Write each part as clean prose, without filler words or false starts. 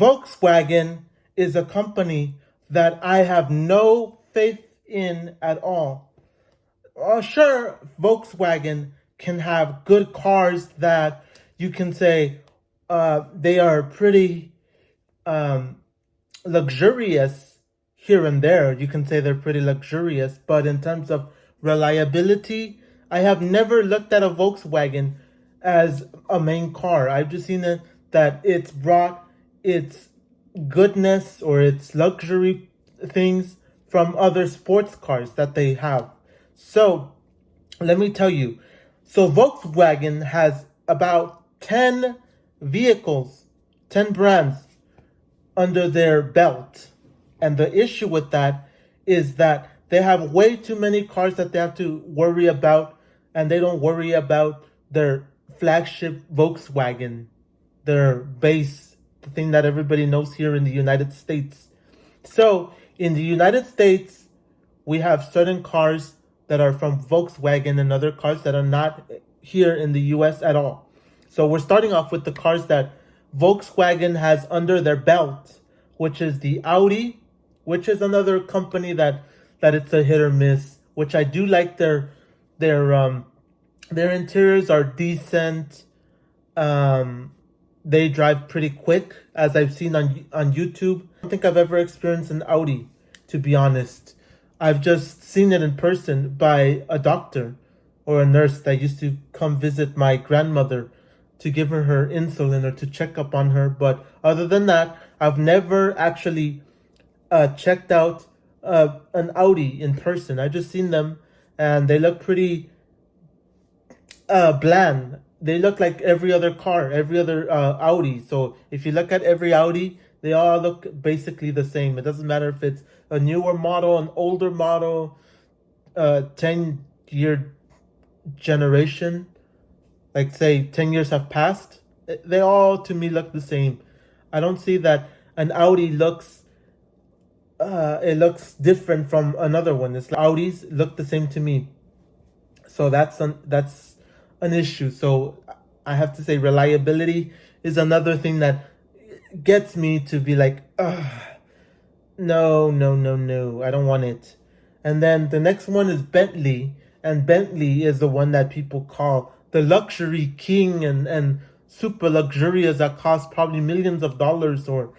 Volkswagen is a company that I have no faith in at all. Sure, Volkswagen can have good cars that you can say they are pretty um, luxurious here and there. You can say they're pretty luxurious, but in terms of reliability, I have never looked at a Volkswagen as a main car. I've just seen it that it's brought its goodness or its luxury things from other sports cars that they have. So let me tell you. So Volkswagen has about 10 vehicles, 10 brands under their belt. And the issue with that is that they have way too many cars that they have to worry about, and they don't worry about their flagship Volkswagen, their base, the thing that everybody knows here in the United States. So in the United States, we have certain cars that are from Volkswagen and other cars that are not here in the US at all. So we're starting off with the cars that Volkswagen has under their belt, which is the Audi, which is another company that it's a hit or miss, which I do like their interiors are decent. They drive pretty quick, as I've seen on YouTube. I don't think I've ever experienced an Audi, to be honest. I've just seen it in person by a doctor or a nurse that used to come visit my grandmother to give her insulin or to check up on her. But other than that, I've never actually checked out an Audi in person. I've just seen them, and they look pretty bland. They look like every other car, every other Audi. So if you look at every Audi, they all look basically the same. It doesn't matter if it's a newer model, an older model, 10-year generation. Like say 10 years have passed. They all to me look the same. I don't see that an Audi looks it looks different from another one. It's like Audis look the same to me. So that's an issue. So I have to say reliability is another thing that gets me to be like, no, no, no, no, I don't want it. And then the next one is Bentley, and Bentley is the one that people call the luxury king and super luxurious that costs probably millions of dollars or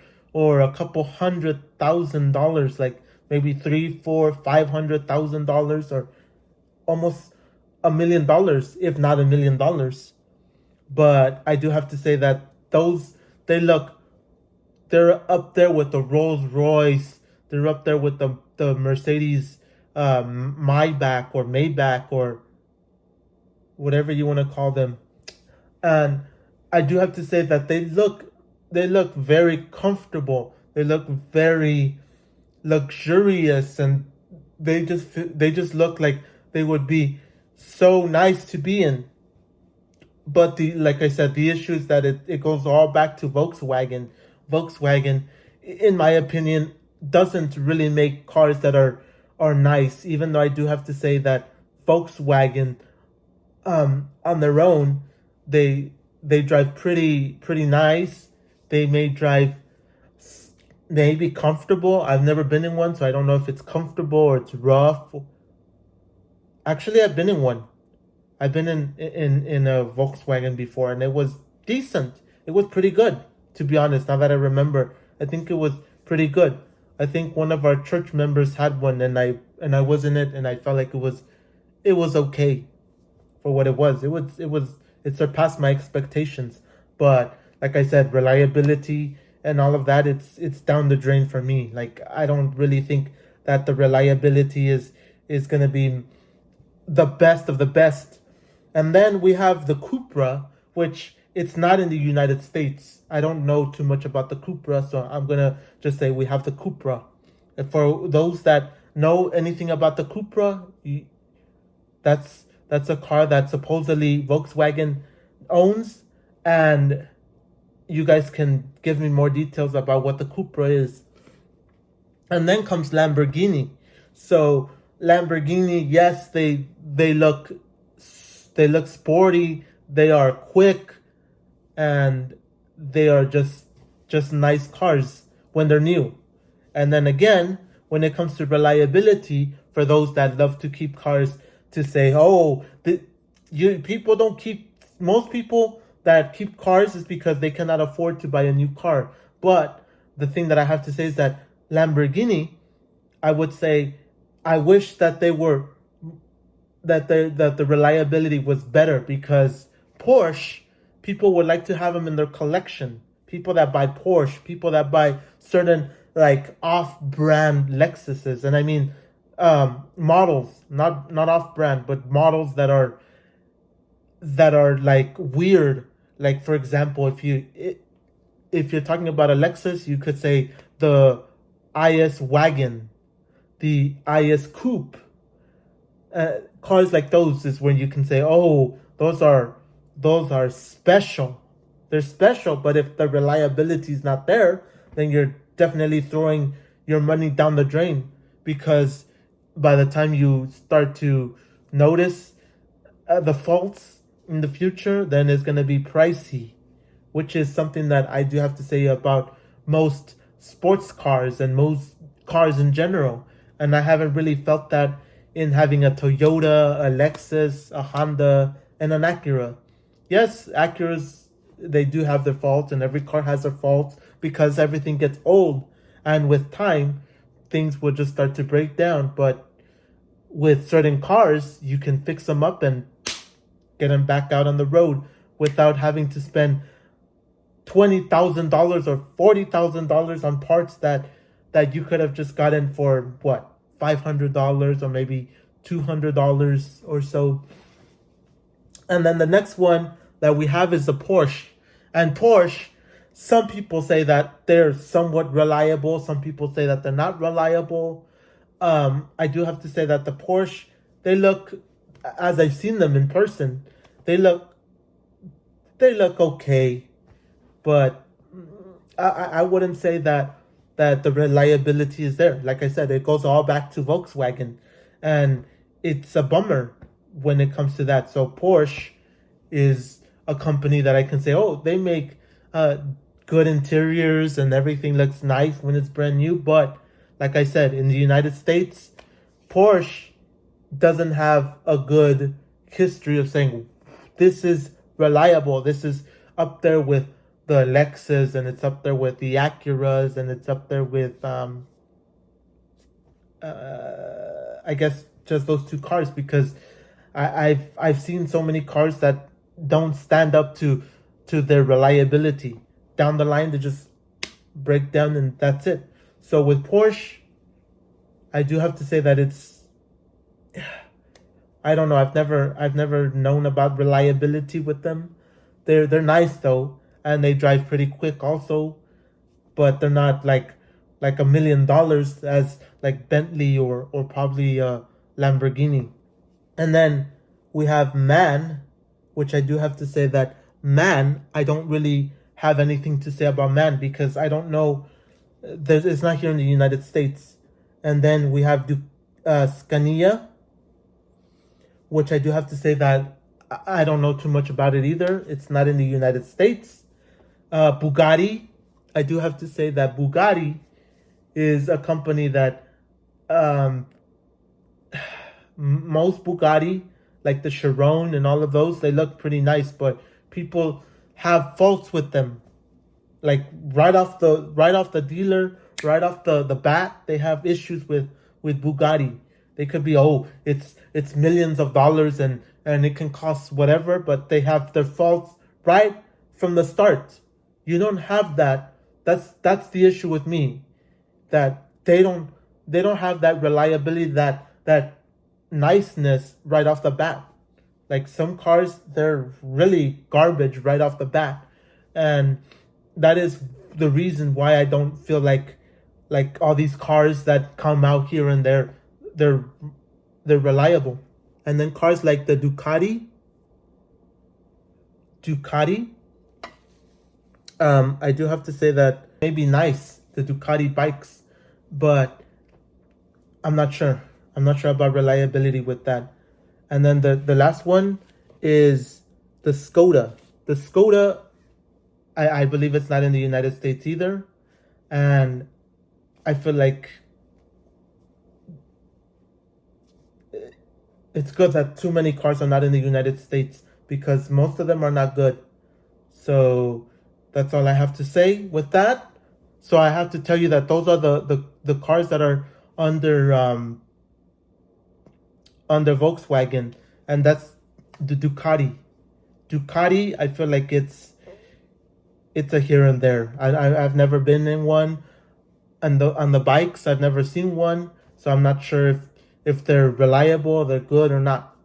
a couple $100,000, like maybe three, four, $500,000 or almost $1 million, if not $1 million. But I do have to say that those they're up there with the Rolls Royce. They're up there with the Mercedes Maybach or Maybach or whatever you want to call them. And I do have to say that they look very comfortable. They look very luxurious, and they just look like they would be so nice to be in. But the like I said, the issue is that it goes all back to Volkswagen. Volkswagen, in my opinion, doesn't really make cars that are nice. Even though I do have to say that Volkswagen, on their own, they drive pretty nice. They may drive maybe comfortable. I've never been in one, so I don't know if it's comfortable or it's rough. Actually, I've been in one. I've been in a Volkswagen before, and it was decent. It was pretty good, to be honest. Now that I remember, I think it was pretty good. I think one of our church members had one, and I was in it, and I felt like it was okay for what it was. It surpassed my expectations. But like I said, reliability and all of that, it's down the drain for me. Like I don't really think that the reliability is gonna be the best of the best. And then we have the Cupra, which it's not in the United States. I don't know too much about the Cupra, so I'm gonna just say we have the Cupra. And for those that know anything about the Cupra, that's a car that supposedly Volkswagen owns, and you guys can give me more details about what the Cupra is. And then comes Lamborghini. So Lamborghini, yes, they look sporty, they are quick, and they are just just nice cars when they're new. And then again, when it comes to reliability, for those that love to keep cars, to say, oh, people don't keep, most people that keep cars is because they cannot afford to buy a new car. But the thing that I have to say is that Lamborghini, I would say, I wish that they were, that the reliability was better, because Porsche, people would like to have them in their collection. People that buy Porsche, people that buy certain like off-brand Lexuses, and I mean models, not off-brand, but models that are like weird. Like for example, if you're talking about a Lexus, you could say the IS wagon, the IS coupe. Cars like those is when you can say, oh, those are special. They're special, but if the reliability is not there, then you're definitely throwing your money down the drain, because by the time you start to notice the faults in the future, then it's going to be pricey, which is something that I do have to say about most sports cars and most cars in general. And I haven't really felt that in having a Toyota, a Lexus, a Honda, and an Acura. Yes, Acuras, they do have their faults, and every car has their faults because everything gets old. And with time, things will just start to break down. But with certain cars, you can fix them up and get them back out on the road without having to spend $20,000 or $40,000 on parts that you could have just gotten for what, $500 or maybe $200 or so. And then the next one that we have is the Porsche. And Porsche, some people say that they're somewhat reliable. Some people say that they're not reliable. I do have to say that the Porsche, they look, as I've seen them in person, they look okay. But I wouldn't say that the reliability is there. Like I said, it goes all back to Volkswagen, and it's a bummer when it comes to that. So Porsche is a company that I can say, oh, they make good interiors and everything looks nice when it's brand new. But like I said, in the United States, Porsche doesn't have a good history of saying this is reliable. This is up there with the Lexus, and it's up there with the Acuras, and it's up there with I guess just those two cars, because I've seen so many cars that don't stand up to their reliability. Down the line, they just break down, and that's it. So with Porsche, I do have to say that it's, I don't know. I've never known about reliability with them. They're nice though, and they drive pretty quick also, but they're not like $1 million as like Bentley or probably Lamborghini. And then we have MAN, which I do have to say that MAN, I don't really have anything to say about MAN because I don't know. It's not here in the United States. And then we have Scania, which I do have to say that I don't know too much about it either. It's not in the United States. Bugatti, I do have to say that Bugatti is a company that most Bugatti, like the Chiron and all of those, they look pretty nice, but people have faults with them. Like right off the dealer, right off the bat, they have issues with Bugatti. They could be, oh, it's millions of dollars and it can cost whatever, but they have their faults right from the start. You don't have that. That's the issue with me, that they don't have that reliability, that niceness right off the bat. Like some cars, they're really garbage right off the bat, and that is the reason why I don't feel like all these cars that come out here and there, they're reliable. And then cars like the Ducati, I do have to say that maybe nice, the Ducati bikes, but I'm not sure. I'm not sure about reliability with that. And then the last one is the Skoda. The Skoda, I believe it's not in the United States either. And I feel like it's good that too many cars are not in the United States because most of them are not good. So that's all I have to say with that. So I have to tell you that those are the cars that are under under Volkswagen, and that's the Ducati. Ducati, I feel like it's a here and there. I've never been in one, and on the bikes I've never seen one, so I'm not sure if they're reliable, they're good or not.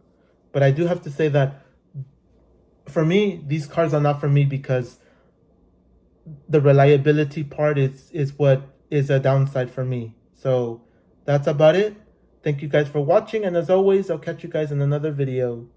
But I do have to say that for me, these cars are not for me because the reliability part is what is a downside for me. So that's about it. Thank you guys for watching, and as always, I'll catch you guys in another video.